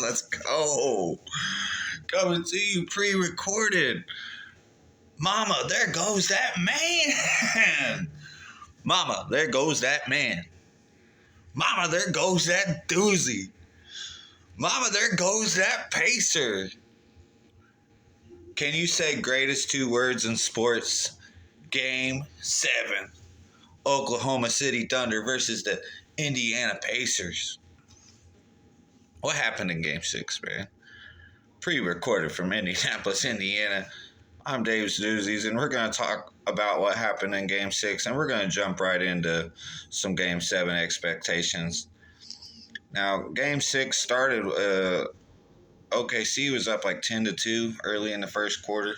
Let's go. Coming to you pre-recorded. Mama, there goes that man. Mama, there goes that man. Mama, there goes that doozy. Mama, there goes that pacer. Can you say greatest two words in sports? Game 7. Oklahoma City Thunder versus the Indiana Pacers. What happened in Game 6, man? Pre-recorded from Indianapolis, Indiana. I'm Dave Doozies, and we're going to talk about what happened in Game 6, and we're going to jump right into some Game 7 expectations. Now, Game 6 started, OKC was up like 10-2 early in the first quarter.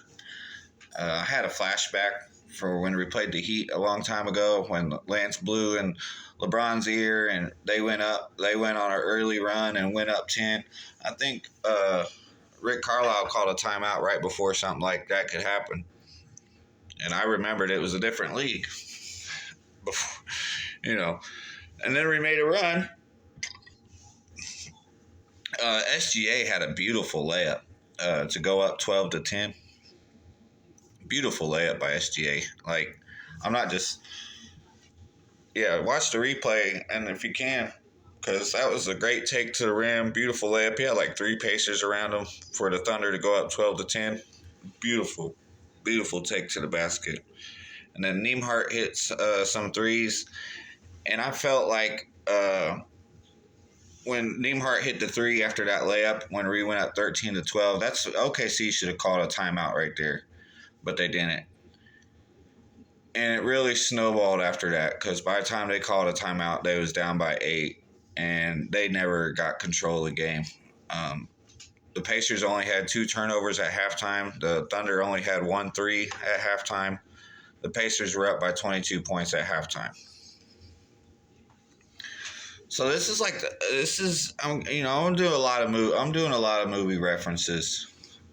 I had a flashback for when we played the Heat a long time ago when Lance blew in LeBron's ear and they went up. They went on an early run and went up 10. I think Rick Carlisle called a timeout right before something like that could happen. And I remembered it was a different league. Before, and then we made a run. SGA had a beautiful layup to go up 12-10. Beautiful layup by SGA. Like, I'm not just... Yeah, watch the replay, and if you can, because that was a great take to the rim. Beautiful layup. He had like 3 Pacers around him for the Thunder to go up 12-10. Beautiful, beautiful take to the basket. And then Nembhard hits some threes, and I felt like when Nembhard hit the 3 after that layup, when we went up 13-12, that's OKC should have called a timeout right there, but they didn't. And it really snowballed after that because by the time they called a timeout, they was down by 8, and they never got control of the game. The Pacers only had 2 turnovers at halftime. The Thunder only had 1 3 at halftime. The Pacers were up by 22 points at halftime. So I'm doing a lot of movie references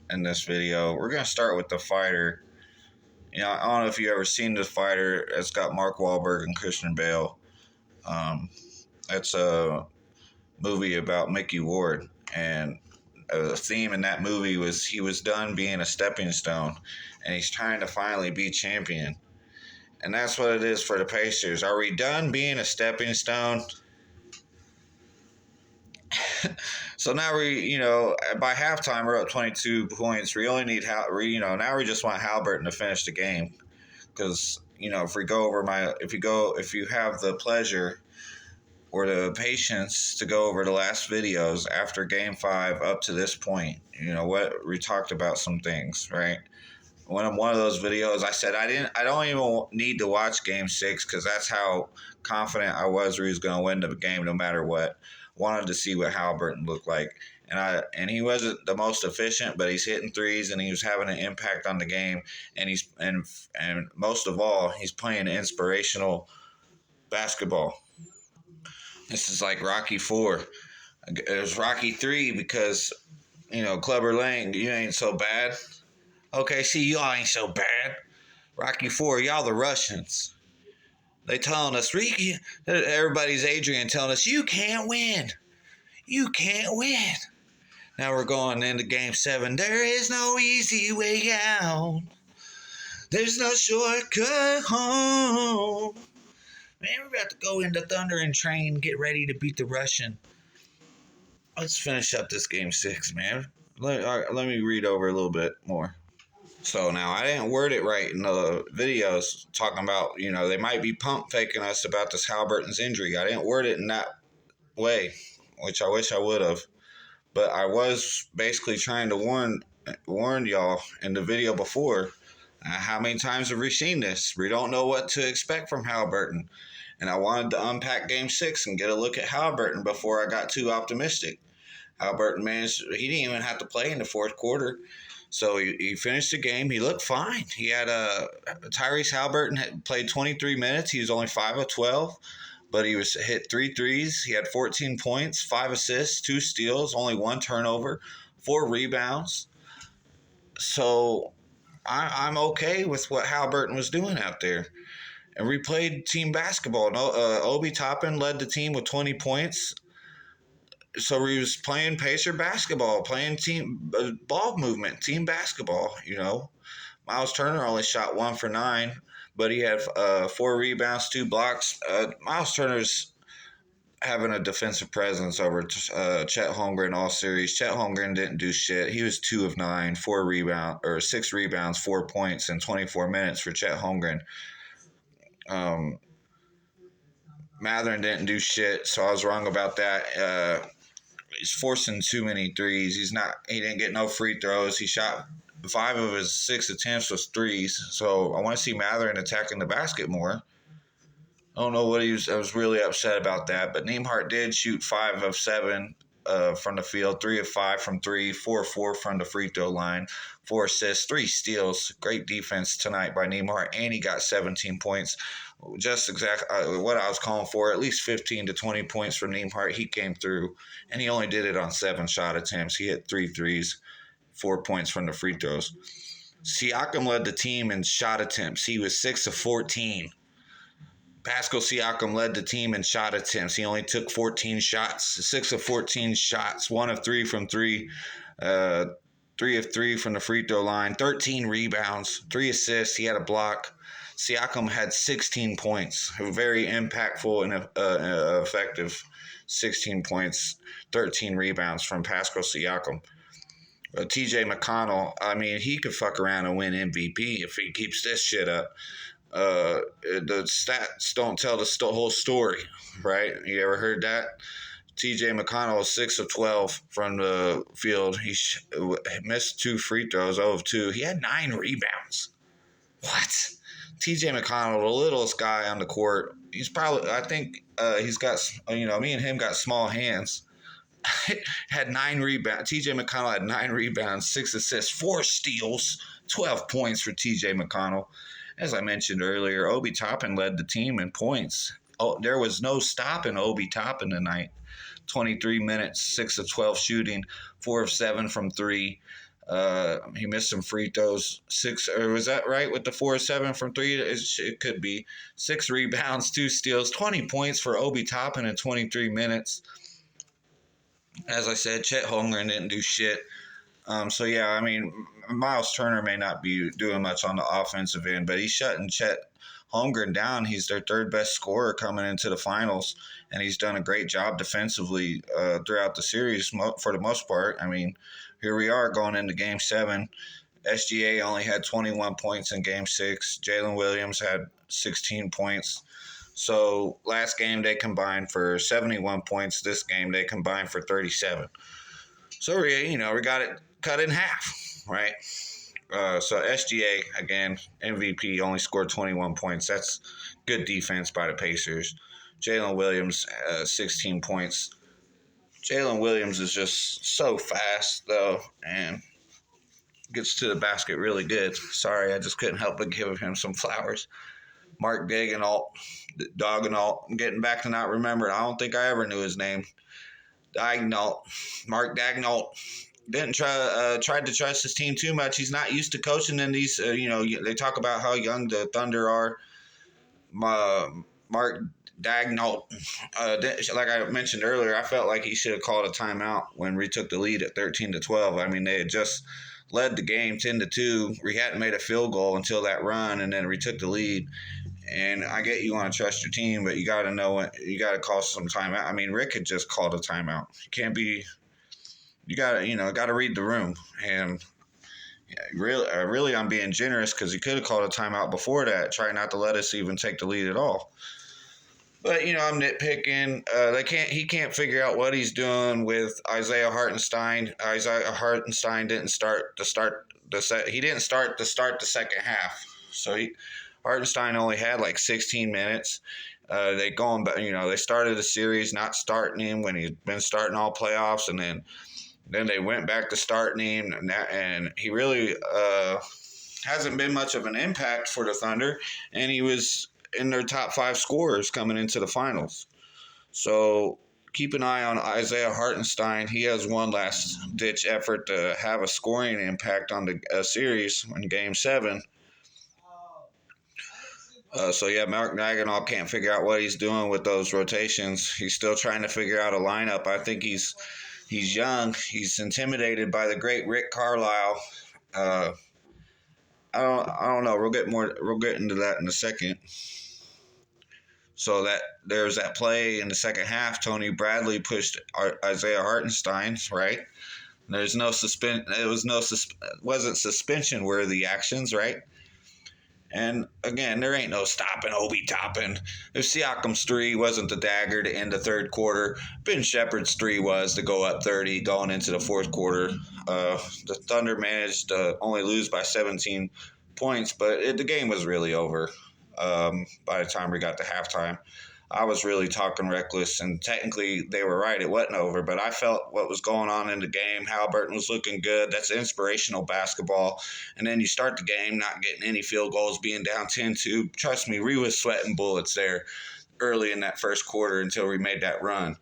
in this video. We're gonna start with The Fighter. I don't know if you ever seen The Fighter. It's got Mark Wahlberg and Christian Bale. It's a movie about Mickey Ward, and the theme in that movie was he was done being a stepping stone, and he's trying to finally be champion. And that's what it is for the Pacers. Are we done being a stepping stone? So now by halftime we're up 22 points. We only need now we just want Haliburton to finish the game, because if you have the pleasure or the patience to go over the last videos after Game 5 up to this point, we talked about some things, right? One of those videos, I said I don't even need to watch Game 6 because that's how confident I was he was going to win the game no matter what. Wanted to see what Haliburton looked like, and he wasn't the most efficient, but he's hitting threes and he was having an impact on the game, and most of all, he's playing inspirational basketball. This is like Rocky 4. It was Rocky 3 because Clubber Lang, you ain't so bad. Okay, see, y'all ain't so bad. Rocky 4, y'all the Russians. They telling us, everybody's Adrian telling us, you can't win. You can't win. Now we're going into Game 7. There is no easy way out. There's no shortcut home. Man, we're about to go into Thunder and train, get ready to beat the Russian. Let's finish up this Game 6, man. Let me read over a little bit more. So now I didn't word it right in the videos talking about, they might be pump faking us about this Haliburton's injury. I didn't word it in that way, which I wish I would have. But I was basically trying to warn y'all in the video before. How many times have we seen this? We don't know what to expect from Haliburton. And I wanted to unpack Game 6 and get a look at Haliburton before I got too optimistic. Haliburton he didn't even have to play in the fourth quarter. So he finished the game. He looked fine. He had Tyrese Haliburton had played 23 minutes. He was only 5 of 12, but he hit 3 threes. He had 14 points, 5 assists, 2 steals, only 1 turnover, 4 rebounds. So I'm okay with what Haliburton was doing out there. And we played team basketball. Obi Toppin led the team with 20 points. So he was playing Pacer basketball, playing team ball movement, team basketball. Miles Turner only shot 1 for 9, but he had 4 rebounds, 2 blocks. Miles Turner's having a defensive presence over Chet Holmgren all series. Chet Holmgren didn't do shit. He was 2 of 9, 6 rebounds, 4 points in 24 minutes for Chet Holmgren. Matherin didn't do shit, so I was wrong about that. He's forcing too many threes. He didn't get no free throws. He shot 5 of his 6 attempts was threes. So I want to see Matherin attacking the basket more. I don't know what I was really upset about that, but Nembhard did shoot 5 of 7 from the field, 3 of 5 from 3, 4 of 4 from the free throw line, 4 assists, 3 steals. Great defense tonight by Nembhard, and he got 17 points. Just exactly what I was calling for, at least 15 to 20 points from Nembhard. He came through, and he only did it on 7 shot attempts. He hit 3 threes, 4 points from the free throws. Siakam led the team in shot attempts. He was 6 of 14. Pascal Siakam led the team in shot attempts. He only took 14 shots, 6 of 14 shots, 1 of 3 from 3, 3 of 3 from the free throw line, 13 rebounds, 3 assists. He had a block. Siakam had 16 points, very impactful and effective 16 points, 13 rebounds from Pascal Siakam. TJ McConnell, I mean, he could fuck around and win MVP if he keeps this shit up. The stats don't tell the whole story, right? You ever heard that? TJ McConnell was 6 of 12 from the field. He missed 2 free throws, 0 of 2. He had 9 rebounds. What? TJ McConnell, the littlest guy on the court. He's probably, I think he's got, me and him got small hands. Had 9 rebounds. TJ McConnell had 9 rebounds, 6 assists, 4 steals, 12 points for TJ McConnell. As I mentioned earlier, Obi Toppin led the team in points. Oh, there was no stopping Obi Toppin tonight. 23 minutes, 6 of 12 shooting, 4 of 7 from 3. He missed some free throws. 6, or was that right with the 4 of 7 from 3? It could be. 6 rebounds, 2 steals, 20 points for Obi Toppin in 23 minutes. As I said, Chet Holmgren didn't do shit. So, yeah, I mean, Miles Turner may not be doing much on the offensive end, but he's shutting Chet Holmgren down. He's their 3rd best scorer coming into the finals, and he's done a great job defensively throughout the series for the most part. I mean, here we are going into Game 7. SGA only had 21 points in Game 6. Jalen Williams had 16 points. So last game they combined for 71 points. This game they combined for 37. So, we got it cut in half, right? So SGA, again, MVP, only scored 21 points. That's good defense by the Pacers. Jalen Williams, 16 points. Jalen Williams is just so fast, though, and gets to the basket really good. Sorry, I just couldn't help but give him some flowers. Mark Daigneault, I'm getting back to not remembering. I don't think I ever knew his name. Mark Daigneault. Didn't tried to trust his team too much. He's not used to coaching in these. They talk about how young the Thunder are. Mark Daigneault, like I mentioned earlier, I felt like he should have called a timeout when we took the lead at 13-12. I mean, they had just led the game 10-2. We hadn't made a field goal until that run, and then we took the lead. And I get you want to trust your team, but you got to know when you got to call some timeout. I mean, Rick had just called a timeout. You can't be. You got to read the room. And really, I'm being generous because he could have called a timeout before that. Try not to let us even take the lead at all. But I'm nitpicking. He can't figure out what he's doing with Isaiah Hartenstein. Isaiah Hartenstein didn't start the second half. So Hartenstein only had like 16 minutes. They started the series not starting him when he's been starting all playoffs, and then they went back to starting him, and he really hasn't been much of an impact for the Thunder, and he was in their top 5 scorers coming into the finals. So keep an eye on Isaiah Hartenstein. He has one last-ditch effort to have a scoring impact on the series in Game 7. So yeah, Mark Daigneault can't figure out what he's doing with those rotations. He's still trying to figure out a lineup. I think he's young. He's intimidated by the great Rick Carlisle. Uh, I don't know. We'll get into that in a second. So that there's that play in the second half. Tony Bradley pushed Isaiah Hartenstein, right? There's no suspend. It was no wasn't suspension worthy actions, right? And again, there ain't no stopping Obi Toppin. If Siakam's three wasn't the dagger to end the third quarter, Ben Shepherd's three was to go up 30 going into the fourth quarter. The Thunder managed to only lose by 17 points, but the game was really over by the time we got to halftime. I was really talking reckless, and technically they were right. It wasn't over, but I felt what was going on in the game. Halliburton was looking good. That's inspirational basketball. And then you start the game not getting any field goals, being down 10-2. Trust me, we was sweating bullets there early in that first quarter until we made that run.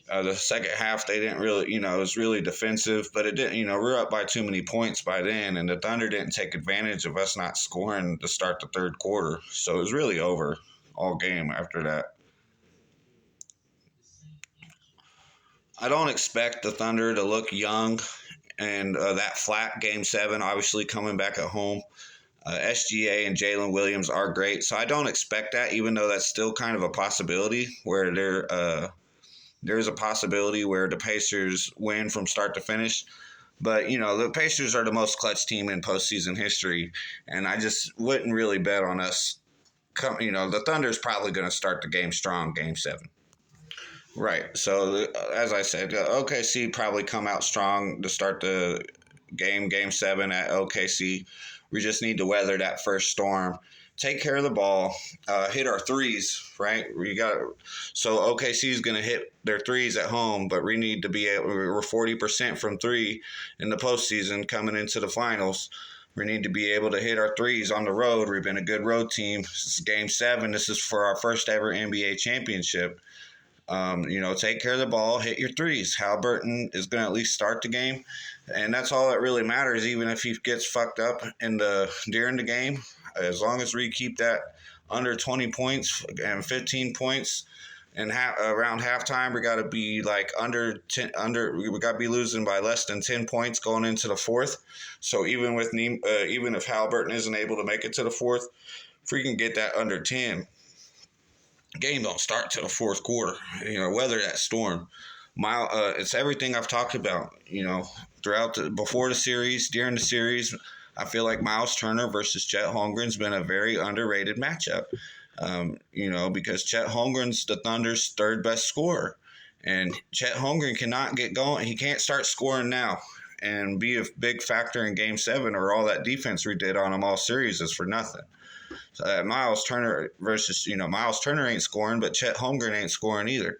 The second half, they didn't really, it was really defensive, but it didn't, we were up by too many points by then, and the Thunder didn't take advantage of us not scoring to start the third quarter. So it was really over all game after that. I don't expect the Thunder to look young and that flat game seven, obviously coming back at home. SGA and Jalen Williams are great, so I don't expect that, even though that's still kind of a possibility where there's a possibility where the Pacers win from start to finish. But, the Pacers are the most clutch team in postseason history, and I just wouldn't really bet on us. The Thunder's probably going to start the game strong, game seven. Right. So, as I said, OKC probably come out strong to start the game seven at OKC. We just need to weather that first storm, take care of the ball, hit our threes, right? So OKC is going to hit their threes at home, but we need to be we're 40% from three in the postseason coming into the finals. We need to be able to hit our threes on the road. We've been a good road team. This is game seven. This is for our first ever NBA championship. Take care of the ball, hit your threes. Halliburton is going to at least start the game, and that's all that really matters. Even if he gets fucked up during the game, as long as we keep that under 20 points and 15 points, and around halftime, we got to be like under 10. We got to be losing by less than 10 points going into the fourth. So even if Halliburton isn't able to make it to the fourth, if we can get that under 10. Game don't start till the fourth quarter. Weather that storm. It's everything I've talked about. Before the series, during the series, I feel like Miles Turner versus Chet Holmgren's been a very underrated matchup. Because Chet Holmgren's the Thunder's third best scorer, and Chet Holmgren cannot get going. He can't start scoring now and be a big factor in Game 7, or all that defense we did on him all series is for nothing. So Miles Turner Miles Turner ain't scoring, but Chet Holmgren ain't scoring either.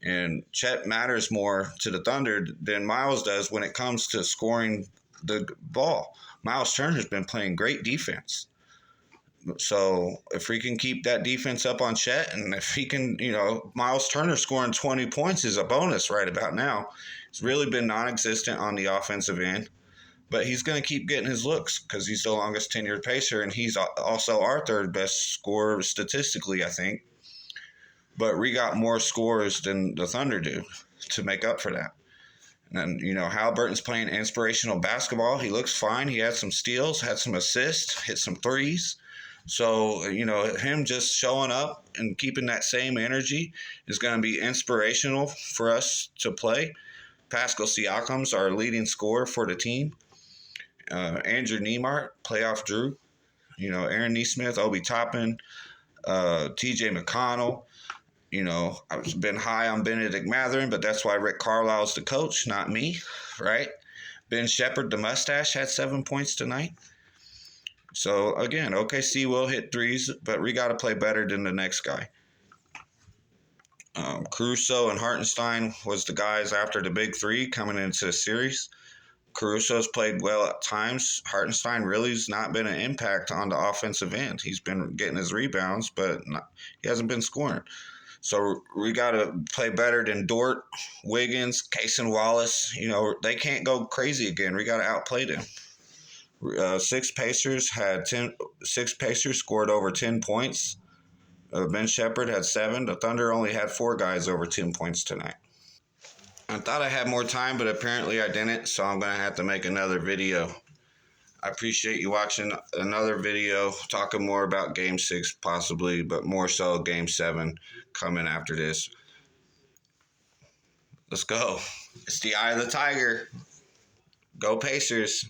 And Chet matters more to the Thunder than Miles does when it comes to scoring the ball. Miles Turner's been playing great defense. So if we can keep that defense up on Chet, and if he can, Miles Turner scoring 20 points is a bonus right about now. He's really been non-existent on the offensive end. But he's going to keep getting his looks because he's the longest tenured Pacer, and he's also our third best scorer statistically, I think. But we got more scores than the Thunder do to make up for that. And Halliburton's playing inspirational basketball. He looks fine. He had some steals, had some assists, hit some threes. So, him just showing up and keeping that same energy is going to be inspirational for us to play. Pascal Siakam's our leading scorer for the team. Andrew Nembhard, playoff Drew, Aaron Nesmith, Obi Toppin, TJ McConnell. I've been high on Benedict Mathurin, but that's why Rick Carlisle's the coach, not me, right? Ben Shepherd, the mustache, had 7 points tonight. So, again, OKC will hit threes, but we got to play better than the next guy. Caruso and Hartenstein was the guys after the big three coming into the series. Caruso's played well at times. Hartenstein really has not been an impact on the offensive end. He's been getting his rebounds, but he hasn't been scoring. So we got to play better than Dort, Wiggins, Cason Wallace. They can't go crazy again. We got to outplay them. Six Pacers scored over 10 points. Ben Shepherd had 7. The Thunder only had 4 guys over 10 points tonight. I thought I had more time, but apparently I didn't, so I'm gonna have to make another video. I appreciate you watching another video talking more about Game 6 possibly, but more so Game 7 coming after this. Let's go. It's the eye of the tiger. Go Pacers.